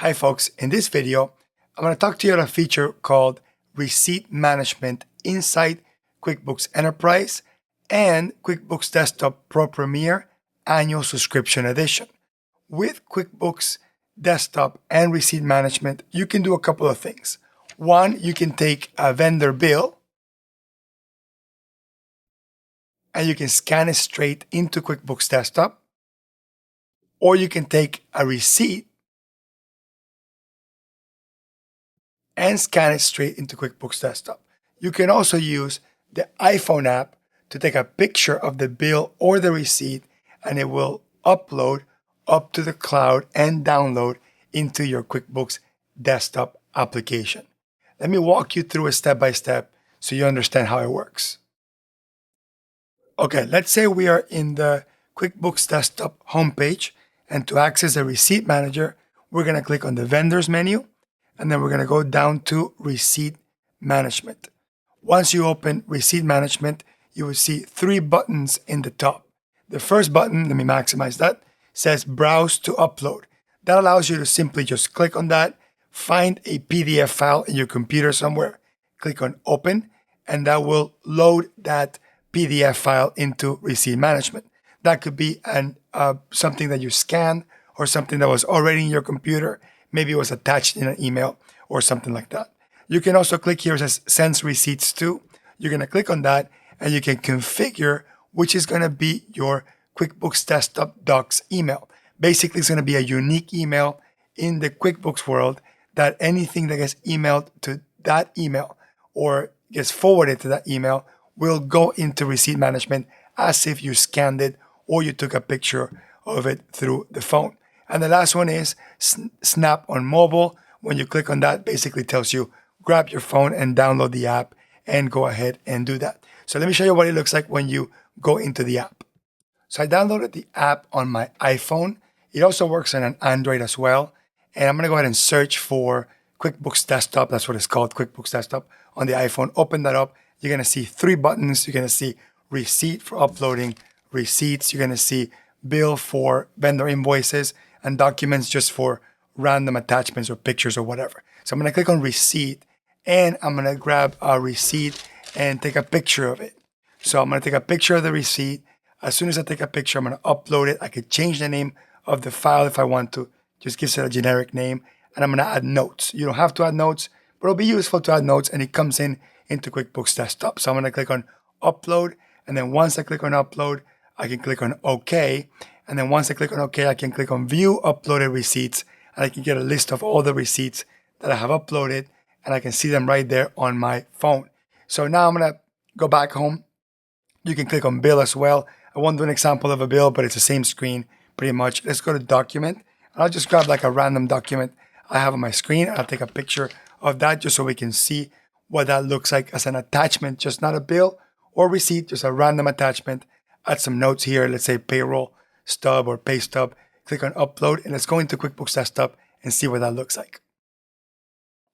Hi folks, in this video, I'm going to talk to you about a feature called Receipt Management inside QuickBooks Enterprise and QuickBooks Desktop Pro Premier Annual Subscription Edition. With QuickBooks Desktop and Receipt Management, you can do a couple of things. One, you can take a vendor bill and you can scan it straight into QuickBooks Desktop, or you can take a receipt and scan it straight into QuickBooks Desktop. You can also use the iPhone app to take a picture of the bill or the receipt, and it will upload up to the cloud and download into your QuickBooks Desktop application. Let me walk you through it step by step so you understand how it works. Okay, let's say we are in the QuickBooks Desktop homepage, and to access the Receipt Manager, we're going to click on the Vendors menu, and then we're going to go down to Receipt Management. Once you open Receipt Management, you will see three buttons in the top. The first button, let me maximize that, says Browse to Upload. That allows you to simply just click on that, find a PDF file in your computer somewhere, click on Open, and that will load that PDF file into Receipt Management. That could be something that you scanned or something that was already in your computer. Maybe it was attached in an email or something like that. You can also click here, it says Sends Receipts To. You're going to click on that and you can configure which is going to be your QuickBooks Desktop Docs email. Basically, it's going to be a unique email in the QuickBooks world that anything that gets emailed to that email or gets forwarded to that email will go into Receipt Management as if you scanned it or you took a picture of it through the phone. And the last one is Snap on Mobile. When you click on that, basically tells you grab your phone and download the app and go ahead and do that. So let me show you what it looks like when you go into the app. So I downloaded the app on my iPhone. It also works on an Android as well. And I'm going to go ahead and search for QuickBooks Desktop. That's what it's called, QuickBooks Desktop on the iPhone. Open that up. You're going to see three buttons. You're going to see Receipt for uploading receipts. You're going to see Bill for vendor invoices, and Documents just for random attachments or pictures or whatever. So I'm going to click on Receipt, and I'm going to grab a receipt and take a picture of it. So I'm going to take a picture of the receipt. As soon as I take a picture, I'm going to upload it. I could change the name of the file if I want to. Just gives it a generic name. And I'm going to add notes. You don't have to add notes, but it'll be useful to add notes, and it comes into QuickBooks Desktop. So I'm going to click on Upload. And then once I click on Upload, I can click on OK. And then once I click on OK, I can click on View Uploaded Receipts. And I can get a list of all the receipts that I have uploaded. And I can see them right there on my phone. So now I'm going to go back home. You can click on Bill as well. I won't do an example of a bill, but it's the same screen pretty much. Let's go to Document. And I'll just grab like a random document I have on my screen. I'll take a picture of that just so we can see what that looks like as an attachment, just not a bill or receipt, just a random attachment. Add some notes here. Let's say payroll stub or pay stub. Click on Upload, and let's go into QuickBooks Desktop and see what that looks like.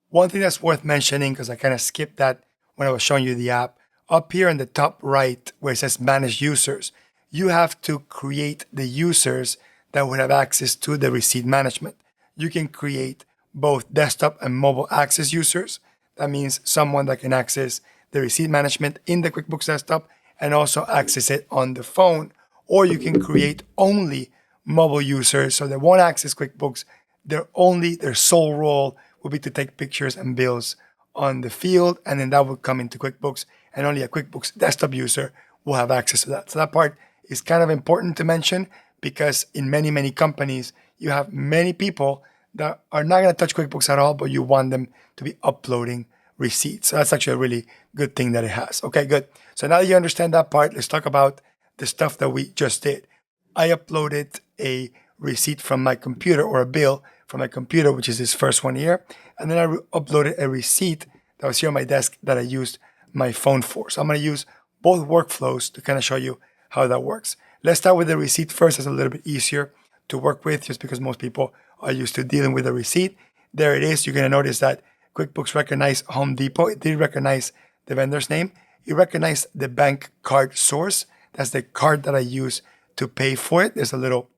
One thing that's worth mentioning, because I kind of skipped that when I was showing you the app, up here in the top right where it says Manage Users, you have to create the users that would have access to the Receipt Management. You can create both desktop and mobile access users. That means someone that can access the Receipt Management in the QuickBooks Desktop and also access it on the phone. Or you can create only mobile users so they won't access QuickBooks. Their sole role will be to take pictures and bills on the field, and then that will come into QuickBooks, and only a QuickBooks Desktop user will have access to that. So that part is kind of important to mention, because in many, many companies, you have many people that are not going to touch QuickBooks at all, but you want them to be uploading receipts. So that's actually a really good thing that it has. Okay, good. So now that you understand that part, let's talk about the stuff that we just did. I uploaded a receipt from my computer, or a bill from my computer, which is this first one here. And then I uploaded a receipt that was here on my desk that I used my phone for. So I'm going to use both workflows to kind of show you how that works. Let's start with the receipt first. It's a little bit easier to work with just because most people are used to dealing with a receipt. There it is. You're going to notice that QuickBooks recognized Home Depot. It did recognize the vendor's name. It recognized the bank card source. That's the card that I use to pay for it. There's a little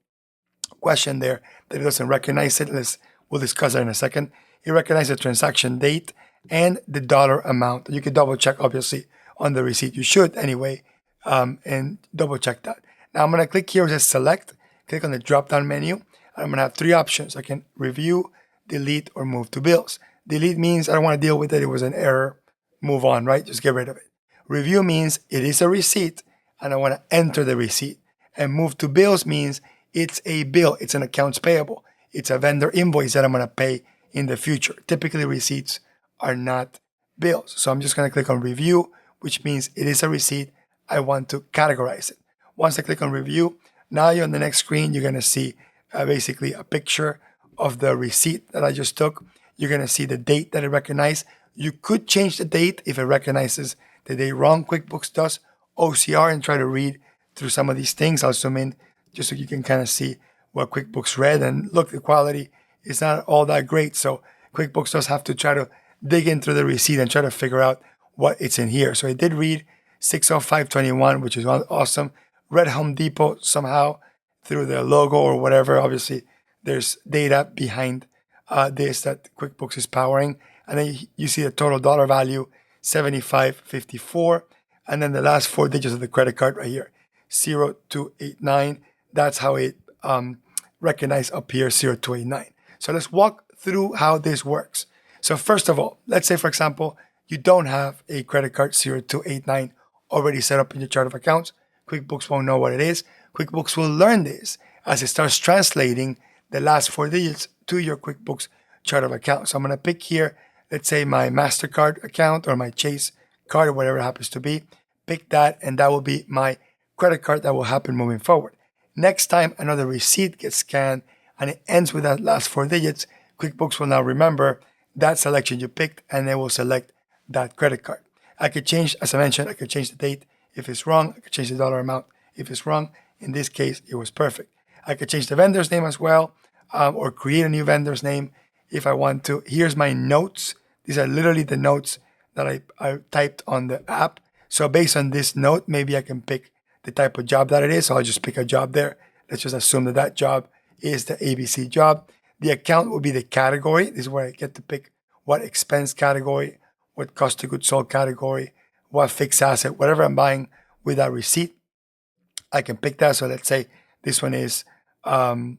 question there that it doesn't recognize it. Let's We'll discuss that in a second. It recognizes the transaction date and the dollar amount. You can double check, obviously, on the receipt. You should anyway, and double check that. Now I'm going to click here. It says select. Click on the drop-down menu. And I'm going to have three options. I can review, delete, or move to bills. Delete means I don't want to deal with it. It was an error. Move on, right? Just get rid of it. Review means it is a receipt and I want to enter the receipt. And move to bills means it's a bill. It's an accounts payable. It's a vendor invoice that I'm going to pay in the future. Typically, receipts are not bills. So I'm just going to click on review, which means it is a receipt. I want to categorize it. Once I click on review, now you're on the next screen. You're going to see basically a picture of the receipt that I just took. You're going to see the date that it recognized. You could change the date if it recognizes the date wrong. QuickBooks does OCR and try to read through some of these things. I'll zoom in just so you can kind of see what QuickBooks read. And look, the quality is not all that great. So QuickBooks does have to try to dig into the receipt and try to figure out what it's in here. So it did read 60521, which is awesome. Read Home Depot somehow through the logo or whatever. Obviously, there's data behind this that QuickBooks is powering. And then you see the total dollar value, 75.54. And then the last four digits of the credit card right here, 0289. That's how it recognized up here, 0289. So let's walk through how this works. So first of all, let's say, for example, you don't have a credit card 0289 already set up in your chart of accounts. QuickBooks won't know what it is. QuickBooks will learn this as it starts translating the last four digits to your QuickBooks chart of accounts. So I'm going to pick here, let's say my MasterCard account or my Chase card or whatever it happens to be. Pick that, and that will be my credit card that will happen moving forward. Next time another receipt gets scanned and it ends with that last four digits, QuickBooks will now remember that selection you picked and they will select that credit card. I could change, as I mentioned, I could change the date if it's wrong. I could change the dollar amount if it's wrong. In this case, it was perfect. I could change the vendor's name as well, or create a new vendor's name if I want to. Here's my notes. These are literally the notes that I typed on the app. So based on this note, maybe I can pick the type of job that it is. So I'll just pick a job there. Let's just assume that that job is the ABC job. The account will be the category. This is where I get to pick what expense category, what cost of goods sold category, what fixed asset, whatever I'm buying with that receipt. I can pick that. So let's say this one is a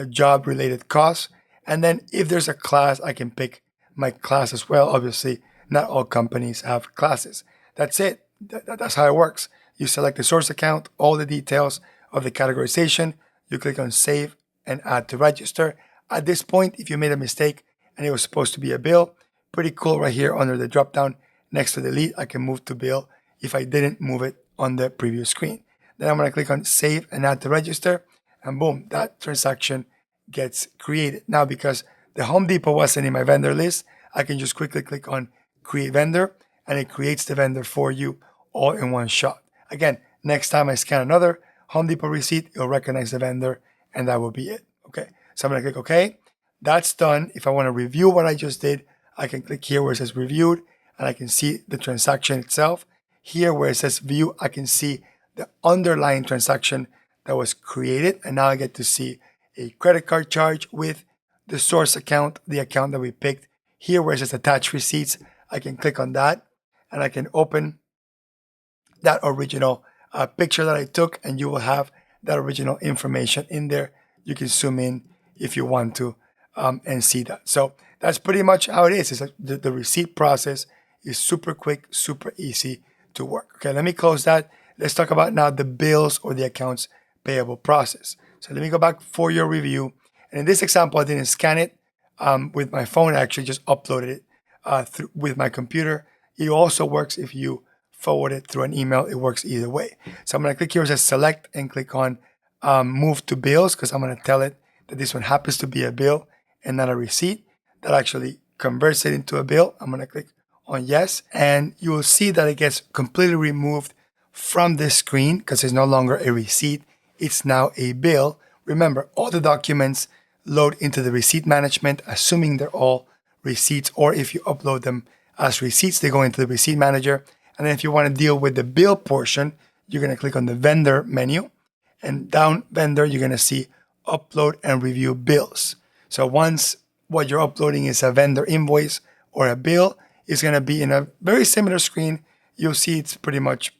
job related cost. And then if there's a class, I can pick my class as well. Obviously, not all companies have classes. That's it. That's how it works. You select the source account, all the details of the categorization. You click on save and add to register. At this point, if you made a mistake and it was supposed to be a bill, pretty cool right here under the drop down next to delete, I can move to bill if I didn't move it on the previous screen. Then I'm going to click on save and add to register, and boom, that transaction gets created. Now, because the Home Depot wasn't in my vendor list, I can just quickly click on create vendor and it creates the vendor for you all in one shot. Again, next time I scan another Home Depot receipt, it'll recognize the vendor and that will be it. Okay, so I'm going to click OK. That's done. If I want to review what I just did, I can click here where it says reviewed and I can see the transaction itself. Here where it says view, I can see the underlying transaction that was created. And now I get to see a credit card charge with the source account, the account that we picked. Here where it says attach receipts, I can click on that and I can open that original picture that I took, and you will have that original information in there. You can zoom in if you want to and see that. So that's pretty much how it is. It's like the receipt process is super quick, super easy to work. Okay, let me close that. Let's talk about now the bills or the accounts payable process. So let me go back for your review. And in this example, I didn't scan it with my phone. I actually just uploaded it with my computer. It also works if you forward it through an email. It works either way. So I'm going to click here, it says select, and click on move to bills, because I'm going to tell it that this one happens to be a bill and not a receipt. That actually converts it into a bill. I'm going to click on yes, and you will see that it gets completely removed from this screen because it's no longer a receipt. It's now a bill. Remember, all the documents load into the receipt management, assuming they're all receipts, or if you upload them as receipts, they go into the receipt manager. And then if you want to deal with the bill portion, you're going to click on the vendor menu, and down vendor, you're going to see upload and review bills. So once what you're uploading is a vendor invoice or a bill, it's going to be in a very similar screen. You'll see it's pretty much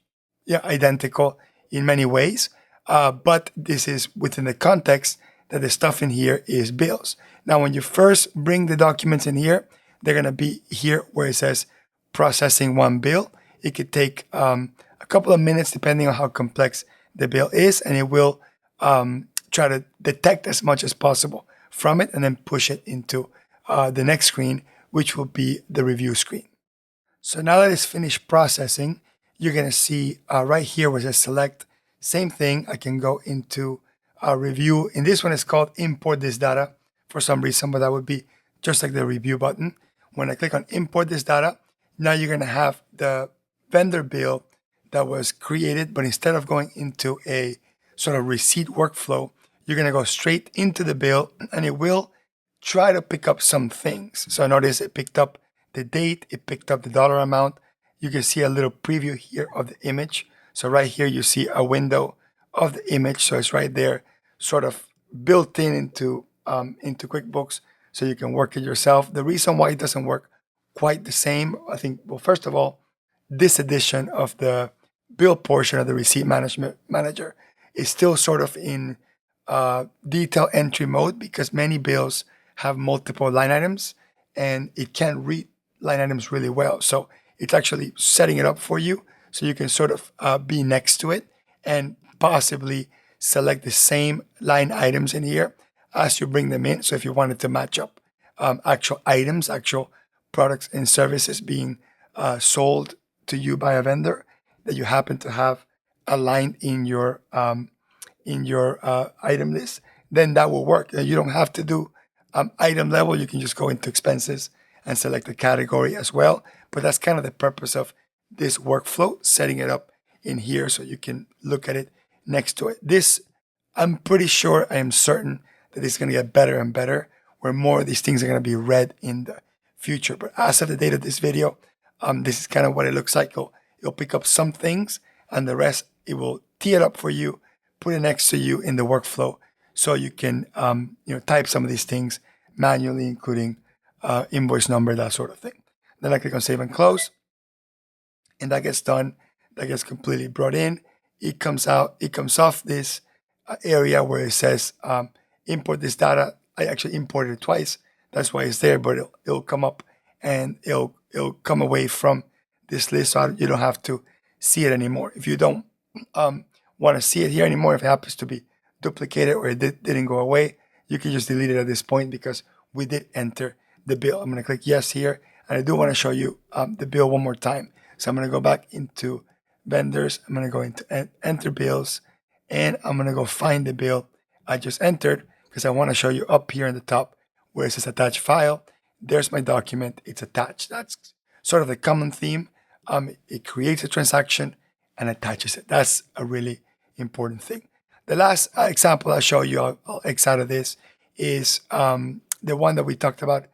identical in many ways, but this is within the context that the stuff in here is bills. Now, when you first bring the documents in here, they're going to be here where it says processing one bill. It could take a couple of minutes depending on how complex the bill is, and it will try to detect as much as possible from it and then push it into the next screen, which will be the review screen. So now that it's finished processing, you're going to see right here where it says select. Same thing, I can go into review. In this one, it's called import this data for some reason, but that would be just like the review button. When I click on import this data, now you're going to have the vendor bill that was created, but instead of going into a sort of receipt workflow, you're going to go straight into the bill, and it will try to pick up some things. So notice it picked up the date, it picked up the dollar amount. You can see a little preview here of the image. So right here, you see a window of the image. So it's right there, sort of built into QuickBooks, so you can work it yourself. The reason why it doesn't work quite the same, I think, well, first of all, this edition of the bill portion of the receipt management manager is still sort of in detail entry mode because many bills have multiple line items and it can't read line items really well. So it's actually setting it up for you so you can sort of be next to it and possibly select the same line items in here as you bring them in. So if you wanted to match up actual items, actual products and services being sold to you by a vendor that you happen to have aligned in your item list, then that will work. You don't have to do item level. You can just go into expenses and select the category as well. But that's kind of the purpose of this workflow, setting it up in here so you can look at it next to it. This, I'm pretty sure, I am certain that it's going to get better and better, where more of these things are going to be read in the future. But as of the date of this video, this is kind of what it looks like. It'll pick up some things, and the rest, it will tee it up for you, put it next to you in the workflow, so you can type some of these things manually, including invoice number, that sort of thing. Then I click on save and close, and that gets done. That gets completely brought in. It comes out. It comes off this area where it says import this data. I actually imported it twice. That's why it's there, but it'll come up and it'll come away from this list, so you don't have to see it anymore. If you don't want to see it here anymore, if it happens to be duplicated or it didn't go away, you can just delete it at this point because we did enter the bill. I'm going to click yes here, and I do want to show you the bill one more time. So I'm going to go back into vendors. I'm going to go into enter bills, and I'm going to go find the bill I just entered because I want to show you up here in the top where it says attach file. There's my document. It's attached. That's sort of the common theme. It creates a transaction and attaches it. That's a really important thing. The last example I'll show you, I'll X out of this, is the one that we talked about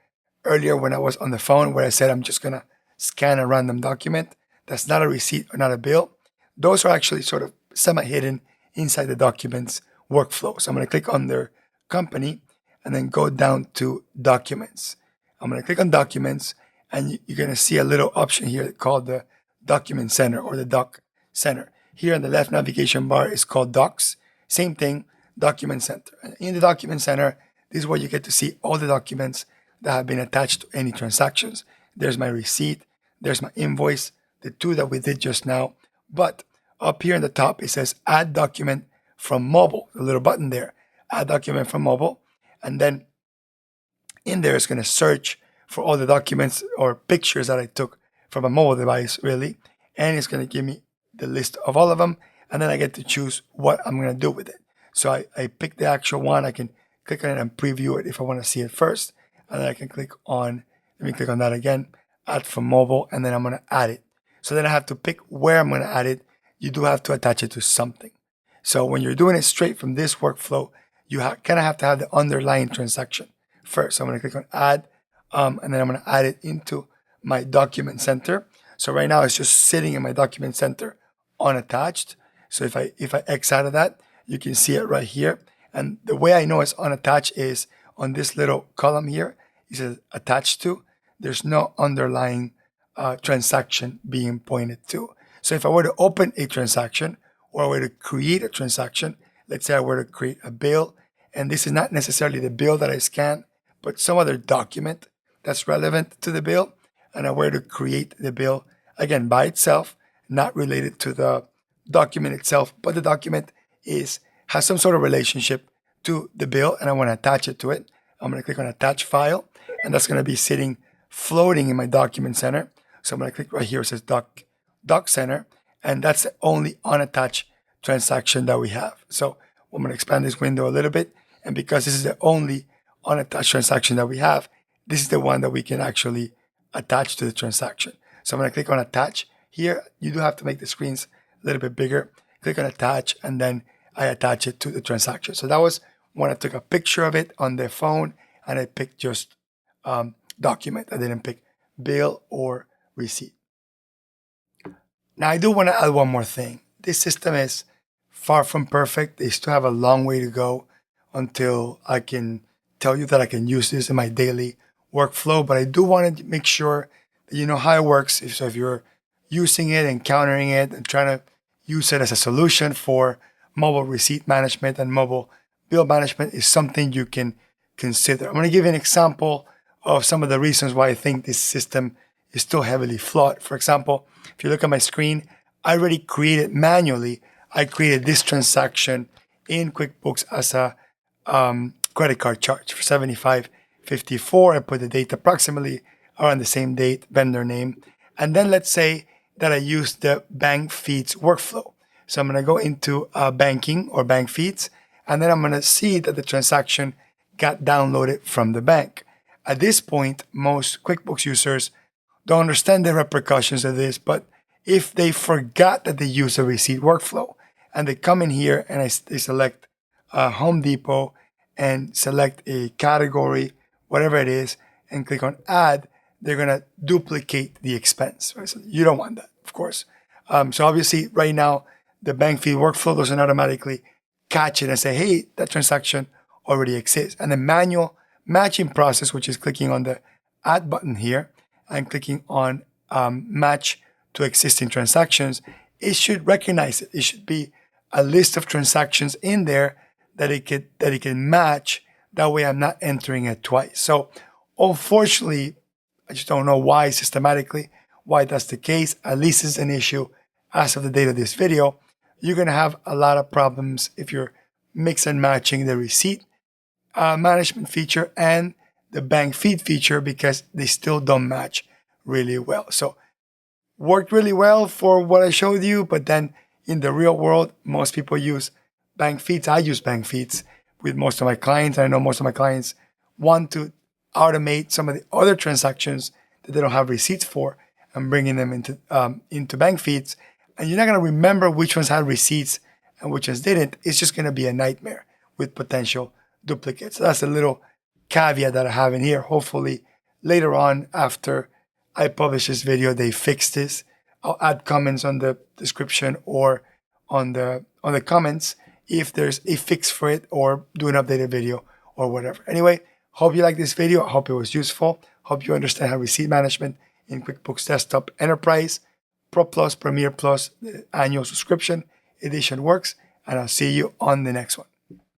earlier when I was on the phone, where I said I'm just going to scan a random document. That's not a receipt or not a bill. Those are actually sort of semi-hidden inside the documents workflow. So I'm going to click on their company and then go down to documents. I'm going to click on documents, and you're going to see a little option here called the document center or the doc center. Here in the left navigation bar is called docs. Same thing, document center. And in the document center, this is where you get to see all the documents that have been attached to any transactions. There's my receipt, there's my invoice, the two that we did just now. But up here in the top, it says add document from mobile, the little button there, add document from mobile. And then in there, it's going to search for all the documents or pictures that I took from a mobile device, really. And it's going to give me the list of all of them. And then I get to choose what I'm going to do with it. So I pick the actual one. I can click on it and preview it if I want to see it first. And then I can click on, let me click on that again, add from mobile, and then I'm going to add it. So then I have to pick where I'm going to add it. You do have to attach it to something. So when you're doing it straight from this workflow, you kind of have to have the underlying transaction first. So I'm going to click on add, and then I'm going to add it into my document center. So right now it's just sitting in my document center unattached. So if I X out of that, you can see it right here. And the way I know it's unattached is on this little column here, it says attached to. There's no underlying transaction being pointed to. So if I were to open a transaction or I were to create a transaction, let's say I were to create a bill, and this is not necessarily the bill that I scanned, but some other document that's relevant to the bill, and I were to create the bill, again, by itself, not related to the document itself, but the document has some sort of relationship to the bill, and I want to attach it to it. I'm going to click on Attach File, and that's going to be sitting floating in my Document Center. So I'm going to click right here. It says Doc Center, and that's the only unattached transaction that we have. So I'm going to expand this window a little bit, and because this is the only unattached transaction that we have, this is the one that we can actually attach to the transaction. So I'm going to click on Attach. Here, you do have to make the screens a little bit bigger. Click on Attach, and then I attach it to the transaction. So that was when I took a picture of it on the phone, and I picked just document. I didn't pick bill or receipt. Now, I do want to add one more thing. This system is far from perfect. They still have a long way to go until I can tell you that I can use this in my daily workflow, but I do want to make sure that you know how it works. So if you're using it, encountering it, and trying to use it as a solution for mobile receipt management and mobile bill management, is something you can consider. I'm going to give you an example of some of the reasons why I think this system is still heavily flawed. For example, if you look at my screen, I already created manually, I created this transaction in QuickBooks as a credit card charge for $75.54. I put the date approximately around the same date, vendor name. And then let's say that I use the bank feeds workflow. So I'm going to go into banking or bank feeds, and then I'm going to see that the transaction got downloaded from the bank. At this point, most QuickBooks users don't understand the repercussions of this, but if they forgot that they use a receipt workflow and they come in here and they select Home Depot and select a category, whatever it is, and click on add, they're going to duplicate the expense. Right? So you don't want that, of course. So obviously right now, the bank feed workflow doesn't automatically catch it and say, hey, that transaction already exists. And the manual matching process, which is clicking on the add button here and clicking on match to existing transactions, it should recognize it. It should be a list of transactions in there that it can match. That way I'm not entering it twice. So unfortunately, I just don't know why systematically, why that's the case. At least it's an issue as of the date of this video. You're going to have a lot of problems if you're mix and matching the receipt management feature and the bank feed feature, because they still don't match really well. So worked really well for what I showed you, but then in the real world, most people use bank feeds. I use bank feeds with most of my clients. I know most of my clients want to automate some of the other transactions that they don't have receipts for and bringing them into bank feeds. And you're not going to remember which ones had receipts and which ones didn't. It's just going to be a nightmare with potential duplicates. So that's a little caveat that I have in here. Hopefully later on, after I publish this video, they fix this. I'll add comments on the description or on the comments if there's a fix for it, or do an updated video or whatever. Anyway, hope you like this video. I hope it was useful. Hope you understand how receipt management in QuickBooks Desktop Enterprise, Pro Plus, Premier Plus, the annual subscription edition works. And I'll see you on the next one.